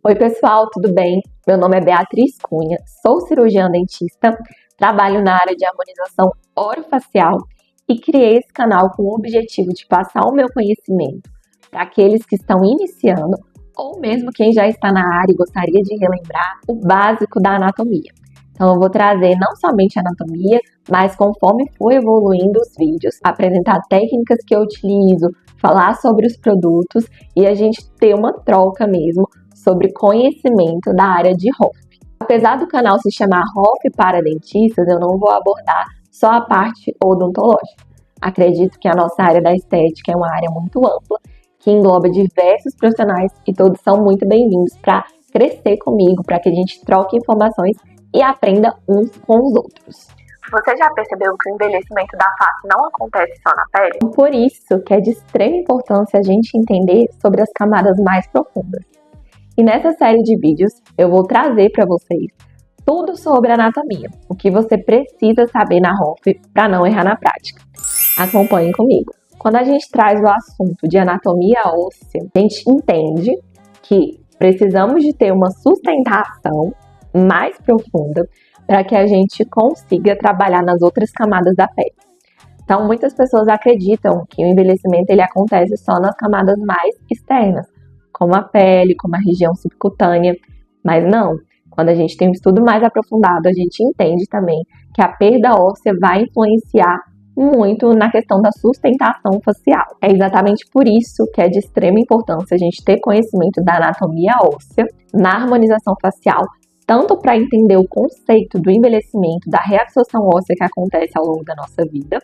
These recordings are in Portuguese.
Oi pessoal, tudo bem? Meu nome é Beatriz Cunha, sou cirurgiã dentista, trabalho na área de harmonização orofacial e criei esse canal com o objetivo de passar o meu conhecimento para aqueles que estão iniciando ou mesmo quem já está na área e gostaria de relembrar o básico da anatomia. Então eu vou trazer não somente anatomia, mas conforme for evoluindo os vídeos, apresentar técnicas que eu utilizo, falar sobre os produtos e a gente ter uma troca mesmo sobre conhecimento da área de ROF. Apesar do canal se chamar ROF para dentistas, eu não vou abordar só a parte odontológica. Acredito que a nossa área da estética é uma área muito ampla, que engloba diversos profissionais e todos são muito bem-vindos para crescer comigo, para que a gente troque informações e aprenda uns com os outros. Você já percebeu que o envelhecimento da face não acontece só na pele? Por isso que é de extrema importância a gente entender sobre as camadas mais profundas. E nessa série de vídeos eu vou trazer para vocês tudo sobre anatomia, o que você precisa saber na ROF para não errar na prática. Acompanhem comigo. Quando a gente traz o assunto de anatomia óssea, a gente entende que precisamos de ter uma sustentação mais profunda para que a gente consiga trabalhar nas outras camadas da pele. Então, muitas pessoas acreditam que o envelhecimento ele acontece só nas camadas mais externas, como a pele, como a região subcutânea, mas não. Quando a gente tem um estudo mais aprofundado, a gente entende também que a perda óssea vai influenciar muito na questão da sustentação facial. É exatamente por isso que é de extrema importância a gente ter conhecimento da anatomia óssea na harmonização facial, tanto para entender o conceito do envelhecimento, da reabsorção óssea que acontece ao longo da nossa vida,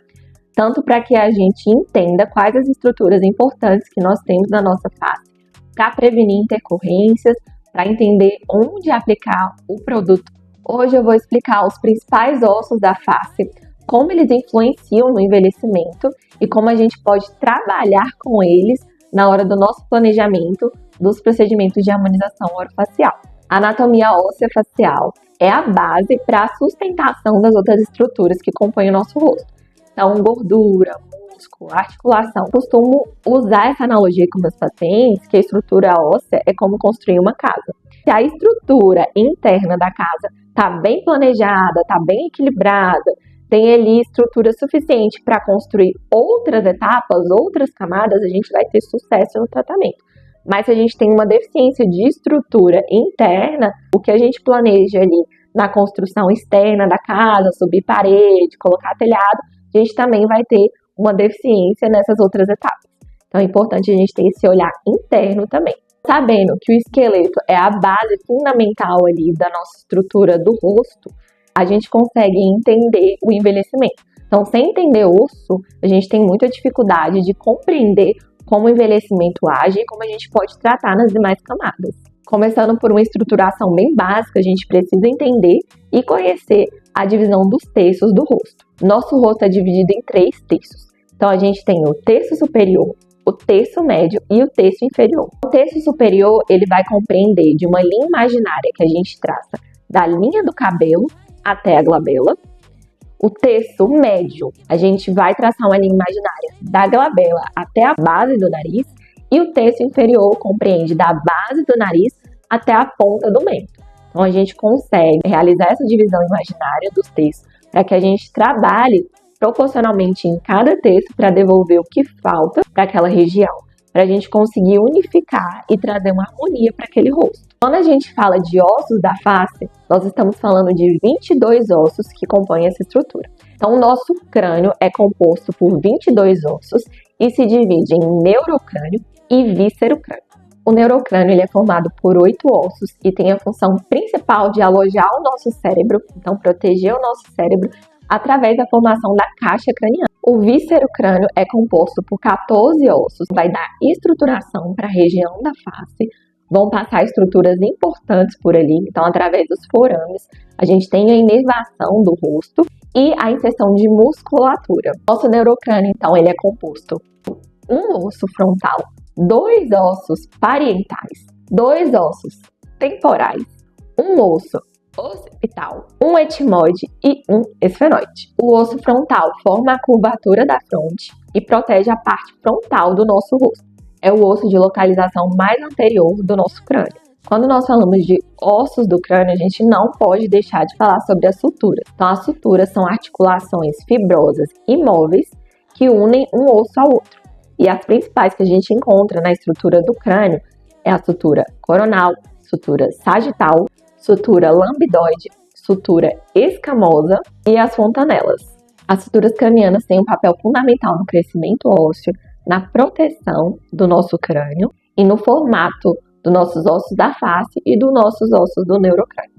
tanto para que a gente entenda quais as estruturas importantes que nós temos na nossa face, para prevenir intercorrências, para entender onde aplicar o produto. Hoje eu vou explicar os principais ossos da face, como eles influenciam no envelhecimento e como a gente pode trabalhar com eles na hora do nosso planejamento dos procedimentos de harmonização orofacial. A anatomia óssea facial é a base para a sustentação das outras estruturas que compõem o nosso rosto. Então, gordura, músculo, articulação. Costumo usar essa analogia com meus pacientes, que a estrutura óssea é como construir uma casa. Se a estrutura interna da casa está bem planejada, está bem equilibrada, tem ali estrutura suficiente para construir outras etapas, outras camadas, a gente vai ter sucesso no tratamento. Mas se a gente tem uma deficiência de estrutura interna, o que a gente planeja ali na construção externa da casa, subir parede, colocar telhado, a gente também vai ter uma deficiência nessas outras etapas. Então é importante a gente ter esse olhar interno também. Sabendo que o esqueleto é a base fundamental ali da nossa estrutura do rosto, a gente consegue entender o envelhecimento. Então, sem entender o osso, a gente tem muita dificuldade de compreender como o envelhecimento age e como a gente pode tratar nas demais camadas. Começando por uma estruturação bem básica, a gente precisa entender e conhecer a divisão dos terços do rosto. Nosso rosto é dividido em 3 terços. Então, a gente tem o terço superior, o terço médio e o terço inferior. O terço superior, ele vai compreender de uma linha imaginária que a gente traça da linha do cabelo até a glabela. O terço médio, a gente vai traçar uma linha imaginária da glabela até a base do nariz. E o terço inferior compreende da base do nariz até a ponta do mento. Então, a gente consegue realizar essa divisão imaginária dos terços para que a gente trabalhe proporcionalmente em cada terço para devolver o que falta para aquela região, para a gente conseguir unificar e trazer uma harmonia para aquele rosto. Quando a gente fala de ossos da face, nós estamos falando de 22 ossos que compõem essa estrutura. Então, o nosso crânio é composto por 22 ossos e se divide em neurocrânio e víscerocrânio. O neurocrânio ele é formado por 8 ossos e tem a função principal de alojar o nosso cérebro, então proteger o nosso cérebro através da formação da caixa craniana. O víscerocrânio é composto por 14 ossos, vai dar estruturação para a região da face, vão passar estruturas importantes por ali, então através dos forames a gente tem a inervação do rosto e a inserção de musculatura. Nosso neurocrânio, então, ele é composto por um osso frontal, 2 ossos parietais, 2 ossos temporais, um osso occipital, um etimoide e um esfenoide. O osso frontal forma a curvatura da fronte e protege a parte frontal do nosso rosto. É o osso de localização mais anterior do nosso crânio. Quando nós falamos de ossos do crânio, a gente não pode deixar de falar sobre as suturas. Então, as suturas são articulações fibrosas imóveis que unem um osso ao outro. E as principais que a gente encontra na estrutura do crânio é a sutura coronal, sutura sagital, sutura lambidoide, sutura escamosa e as fontanelas. As suturas cranianas têm um papel fundamental no crescimento ósseo, na proteção do nosso crânio e no formato dos nossos ossos da face e dos nossos ossos do neurocrânio.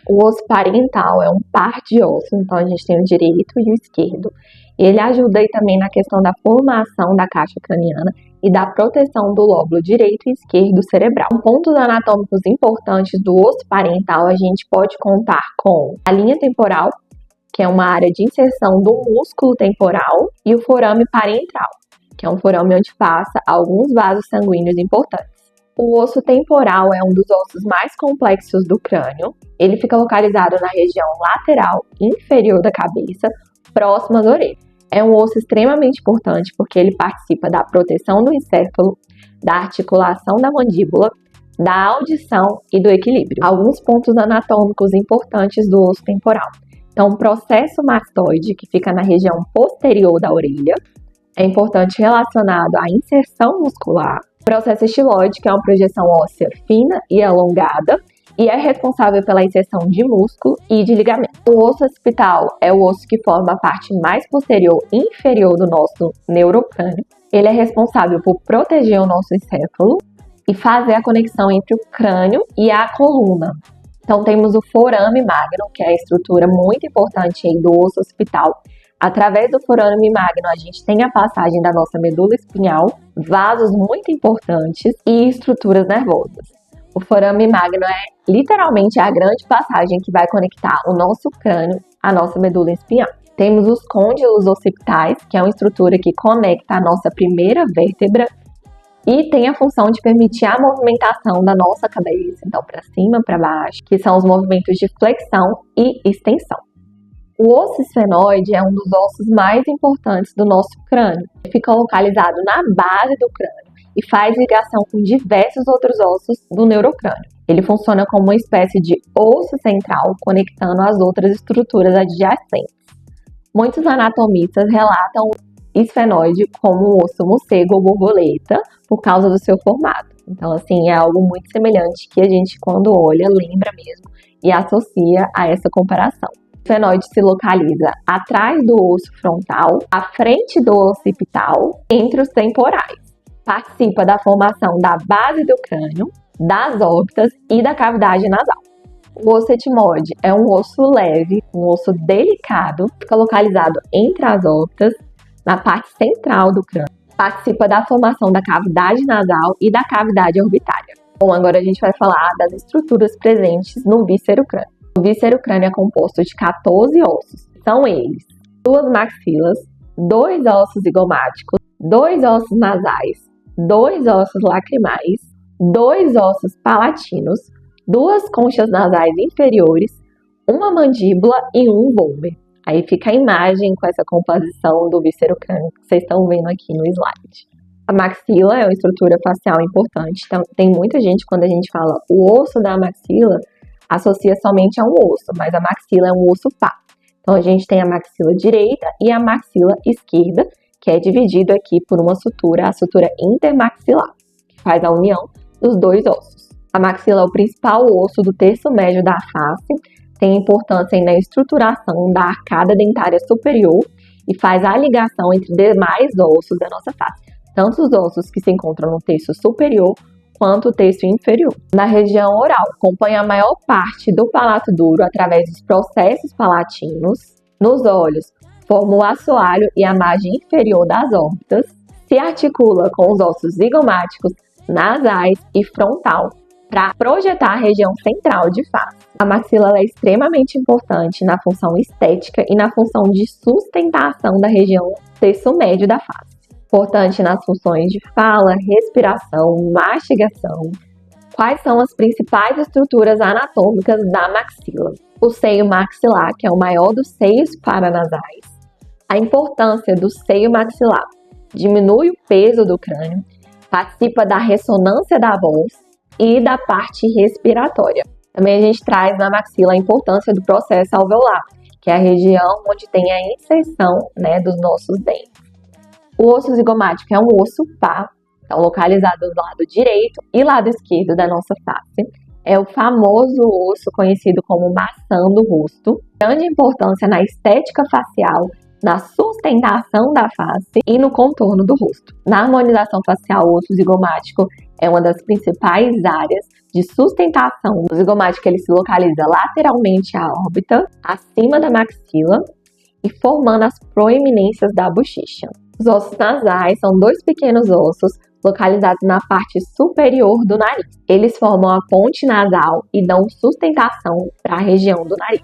O osso parietal é um par de ossos, então a gente tem o direito e o esquerdo. Ele ajuda aí também na questão da formação da caixa craniana e da proteção do lóbulo direito e esquerdo cerebral. Pontos anatômicos importantes do osso parietal, a gente pode contar com a linha temporal, que é uma área de inserção do músculo temporal, e o forame parietal, que é um forame onde passa alguns vasos sanguíneos importantes. O osso temporal é um dos ossos mais complexos do crânio. Ele fica localizado na região lateral inferior da cabeça, próximo às orelhas. É um osso extremamente importante porque ele participa da proteção do encéfalo, da articulação da mandíbula, da audição e do equilíbrio. Alguns pontos anatômicos importantes do osso temporal. Então, o processo mastoide, que fica na região posterior da orelha, é importante relacionado à inserção muscular. O processo estiloide, que é uma projeção óssea fina e alongada, e é responsável pela inserção de músculo e de ligamento. O osso occipital é o osso que forma a parte mais posterior e inferior do nosso neurocrânio. Ele é responsável por proteger o nosso encéfalo e fazer a conexão entre o crânio e a coluna. Então temos o forame magno, que é a estrutura muito importante aí do osso occipital. Através do forame magno, a gente tem a passagem da nossa medula espinhal, vasos muito importantes e estruturas nervosas. O forame magno é literalmente a grande passagem que vai conectar o nosso crânio à nossa medula espinhal. Temos os côndilos occipitais, que é uma estrutura que conecta a nossa primeira vértebra e tem a função de permitir a movimentação da nossa cabeça, então para cima, para baixo, que são os movimentos de flexão e extensão. O osso esfenoide é um dos ossos mais importantes do nosso crânio. Ele fica localizado na base do crânio e faz ligação com diversos outros ossos do neurocrânio. Ele funciona como uma espécie de osso central, conectando as outras estruturas adjacentes. Muitos anatomistas relatam o esfenoide como um osso morcego ou borboleta por causa do seu formato. Então, assim, é algo muito semelhante que a gente, quando olha, lembra mesmo e associa a essa comparação. O esfenoide se localiza atrás do osso frontal, à frente do occipital, entre os temporais. Participa da formação da base do crânio, das órbitas e da cavidade nasal. O osso etimoide é um osso leve, um osso delicado, fica localizado entre as órbitas, na parte central do crânio. Participa da formação da cavidade nasal e da cavidade orbitária. Bom, agora a gente vai falar das estruturas presentes no víscero crânio. O víscero crânio é composto de 14 ossos. São eles: 2 maxilas, 2 ossos zigomáticos, 2 ossos nasais, 2 ossos lacrimais, 2 ossos palatinos, 2 conchas nasais inferiores, uma mandíbula e um vômer. Aí fica a imagem com essa composição do víscero crânio que vocês estão vendo aqui no slide. A maxila é uma estrutura facial importante. Então, tem muita gente, quando a gente fala o osso da maxila, associa somente a um osso, mas a maxila é um osso par. Então, a gente tem a maxila direita e a maxila esquerda, que é dividido aqui por uma sutura, a sutura intermaxilar, que faz a união dos 2 ossos. A maxila é o principal osso do terço médio da face, tem importância na estruturação da arcada dentária superior e faz a ligação entre demais ossos da nossa face, tanto os ossos que se encontram no terço superior quanto o terço inferior. Na região oral, acompanha a maior parte do palato duro através dos processos palatinos. Nos olhos, forma o assoalho e a margem inferior das órbitas, se articula com os ossos zigomáticos, nasais e frontal para projetar a região central de face. A maxila é extremamente importante na função estética e na função de sustentação da região terço médio da face. Importante nas funções de fala, respiração, mastigação. Quais são as principais estruturas anatômicas da maxila? O seio maxilar, que é o maior dos seios paranasais. A importância do seio maxilar: diminui o peso do crânio, participa da ressonância da voz, e da parte respiratória. Também a gente traz na maxila a importância do processo alveolar, que é a região onde tem a inserção, né, dos nossos dentes. O osso zigomático é um osso pá, então localizado do lado direito e lado esquerdo da nossa face. É o famoso osso conhecido como maçã do rosto. Grande importância na estética facial, na sustentação da face e no contorno do rosto. Na harmonização facial, o osso zigomático é uma das principais áreas de sustentação. O zigomático ele se localiza lateralmente à órbita, acima da maxila e formando as proeminências da bochecha. Os ossos nasais são dois pequenos ossos localizados na parte superior do nariz. Eles formam a ponte nasal e dão sustentação para a região do nariz.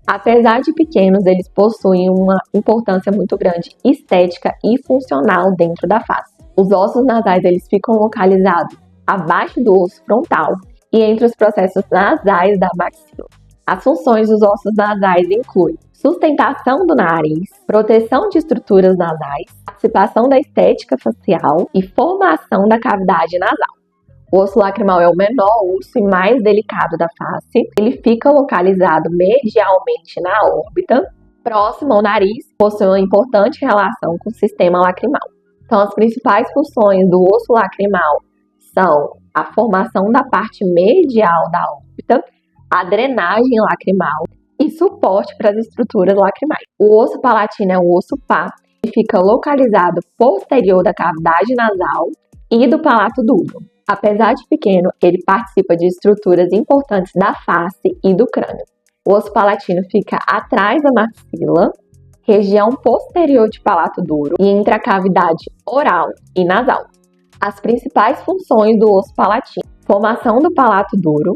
Apesar de pequenos, eles possuem uma importância muito grande estética e funcional dentro da face. Os ossos nasais eles ficam localizados abaixo do osso frontal e entre os processos nasais da maxila. As funções dos ossos nasais incluem sustentação do nariz, proteção de estruturas nasais, participação da estética facial e formação da cavidade nasal. O osso lacrimal é o menor osso e mais delicado da face. Ele fica localizado medialmente na órbita, próximo ao nariz, possui uma importante relação com o sistema lacrimal. Então, as principais funções do osso lacrimal são a formação da parte medial da órbita, a drenagem lacrimal e suporte para as estruturas lacrimais. O osso palatino é um osso pá e fica localizado posterior da cavidade nasal e do palato duro. Apesar de pequeno, ele participa de estruturas importantes da face e do crânio. O osso palatino fica atrás da maxila, região posterior de palato duro e entre a cavidade oral e nasal. As principais funções do osso palatino: formação do palato duro,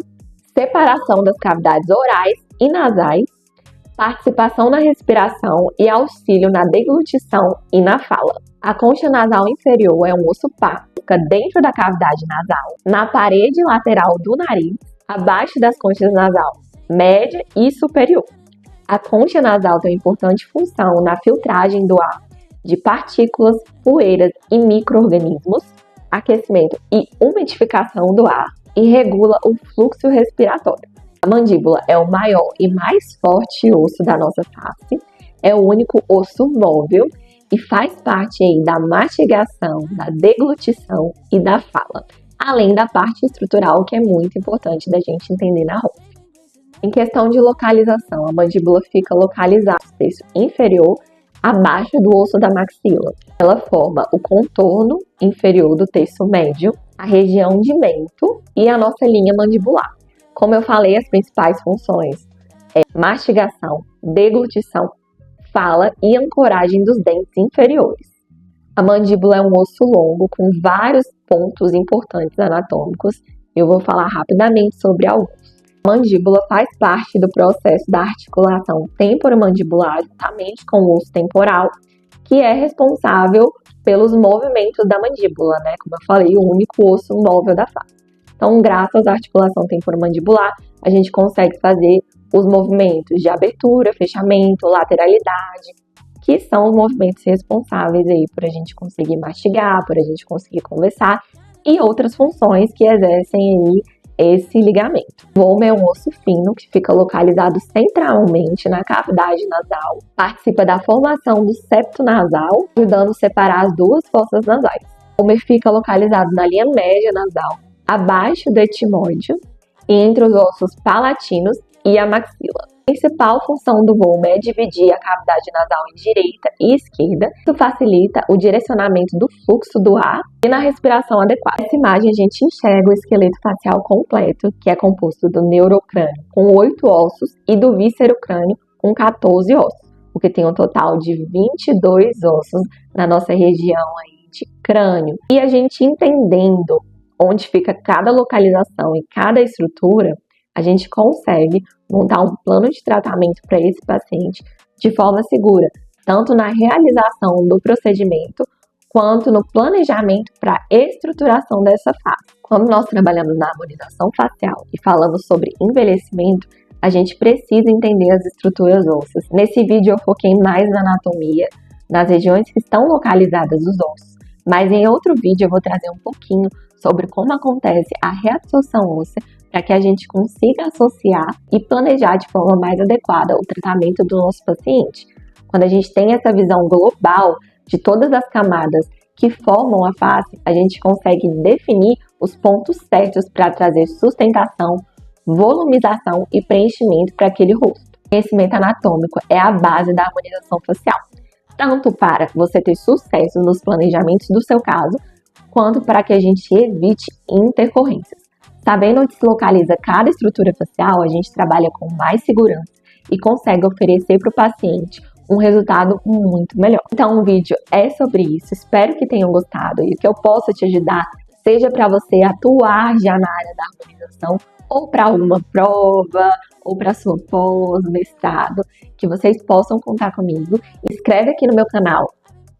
separação das cavidades orais e nasais, participação na respiração e auxílio na deglutição e na fala. A concha nasal inferior é um osso pá, fica dentro da cavidade nasal, na parede lateral do nariz, abaixo das conchas nasal média e superior. A concha nasal tem uma importante função na filtragem do ar de partículas, poeiras e micro-organismos, aquecimento e umidificação do ar e regula o fluxo respiratório. A mandíbula é o maior e mais forte osso da nossa face, é o único osso móvel e faz parte aí da mastigação, da deglutição e da fala, além da parte estrutural que é muito importante da gente entender na roupa. Em questão de localização, a mandíbula fica localizada no terço inferior, abaixo do osso da maxila. Ela forma o contorno inferior do terço médio, a região de mento e a nossa linha mandibular. Como eu falei, as principais funções é mastigação, deglutição, fala e ancoragem dos dentes inferiores. A mandíbula é um osso longo com vários pontos importantes anatômicos. Eu vou falar rapidamente sobre alguns. A mandíbula faz parte do processo da articulação temporomandibular juntamente com o osso temporal, que é responsável pelos movimentos da mandíbula, né? Como eu falei, o único osso móvel da face. Então, graças à articulação temporomandibular, a gente consegue fazer os movimentos de abertura, fechamento, lateralidade, que são os movimentos responsáveis aí por a gente conseguir mastigar, por a gente conseguir conversar e outras funções que exercem aí esse ligamento. O ulmo é um osso fino que fica localizado centralmente na cavidade nasal, participa da formação do septo nasal, ajudando a separar as duas fossas nasais. O ulmo fica localizado na linha média nasal, abaixo do etmóide, entre os ossos palatinos e a maxila. A principal função do ulmo é dividir a cavidade nasal em direita e esquerda. Isso facilita o direcionamento do fluxo do ar e na respiração adequada. Nessa imagem a gente enxerga o esqueleto facial completo, que é composto do neurocrânio com 8 ossos e do víscerocrânio com 14 ossos, o que tem um total de 22 ossos na nossa região aí de crânio. E a gente entendendo onde fica cada localização e cada estrutura, a gente consegue montar um plano de tratamento para esse paciente de forma segura, tanto na realização do procedimento, quanto no planejamento para a estruturação dessa face. Quando nós trabalhamos na harmonização facial e falamos sobre envelhecimento, a gente precisa entender as estruturas ósseas. Nesse vídeo eu foquei mais na anatomia, nas regiões que estão localizadas os ossos, mas em outro vídeo eu vou trazer um pouquinho sobre como acontece a reabsorção óssea para que a gente consiga associar e planejar de forma mais adequada o tratamento do nosso paciente. Quando a gente tem essa visão global de todas as camadas que formam a face, a gente consegue definir os pontos certos para trazer sustentação, volumização e preenchimento para aquele rosto. O conhecimento anatômico é a base da harmonização facial, tanto para você ter sucesso nos planejamentos do seu caso, quanto para que a gente evite intercorrências. Sabendo onde se localiza cada estrutura facial, a gente trabalha com mais segurança e consegue oferecer para o paciente um resultado muito melhor. Então o vídeo é sobre isso, espero que tenham gostado e que eu possa te ajudar, seja para você atuar já na área da harmonização, ou para alguma prova, ou para sua pós, mestrado, que vocês possam contar comigo. Inscreve aqui no meu canal,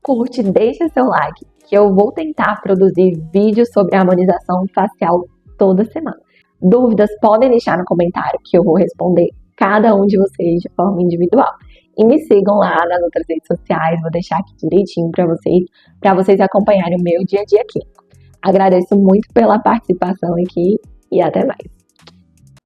curte, deixa seu like, que eu vou tentar produzir vídeos sobre harmonização facial toda semana. Dúvidas podem deixar no comentário que eu vou responder cada um de vocês de forma individual. E me sigam lá nas outras redes sociais, vou deixar aqui direitinho para vocês acompanharem o meu dia a dia aqui. Agradeço muito pela participação aqui e até mais.